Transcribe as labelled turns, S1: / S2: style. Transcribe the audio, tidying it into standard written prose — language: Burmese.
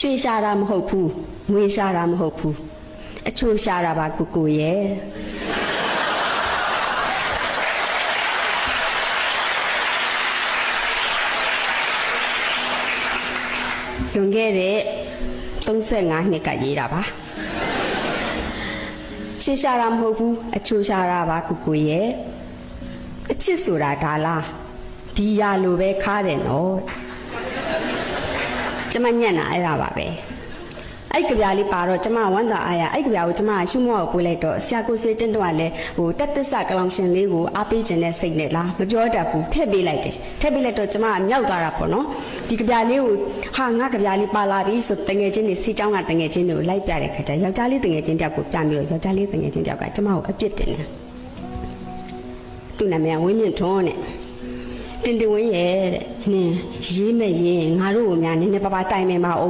S1: ချွေရှာတာမဟုတ်ဘူးငွေရှာတာမဟုတ်ဘူးအချိုရှာတာပါကိုကိုရဲ့လွန်ခဲ့တဲ့35နှစ်ကရေးတာပါချွေရှာတာမဟုတ်ဘူးအချိုရှာတာပါကိုကိုရဲ့အချစ်ဆိုတာဒါလားဒီရလိုပဲခါတယ်နော်ကျမညံ့တာအဲ့ဒါပါပဲအဲ့ကြပြားလေးပါတော့ကျမဝမ်းသာအားရအဲ့ကြပြားကိုကျမရှုမော့ကိုပို့လိုက်တော့ဆရာကိုစေတင်းတော့လည်းဟိုတက်သစ္စာကလောင်ရှင်လေးကိုအားပေးခြင်းနဲ့စိတ်နဲ့လားမပြောတတ်ဘူးထည့်ပေးလိုက်တယ်ထည့်ပေးလိုက်တော့ကျမကမြောက်သွားတာပေါ့နော်ဒီကြပြားလေးကိုဟာငါကြပြားလေးပါလာပြီဆိုတငယ်ချင်းတွေစီချောင်းကတငယ်ချင်းတွေကိုလိုက်ပြတဲ့ခါကျယောက်ျားလေးတငယ်ချင်းတယောက်ကိုပြန်ပြီးတော့ယောက်ျားလေးတငယ်ချင်းတယောက်ကကျမကိုအပြစ်တင်တယ်သူ့နာမည်ကဝင်းမြင့်ထွန်းတဲ့တင်တင်ဝင်းရဲ့တဲ့နင်ရေးမဲ့ရင်ငါတို့ကိုများနည်းနည်းပါးပါးတိုင်မယ်မအောင်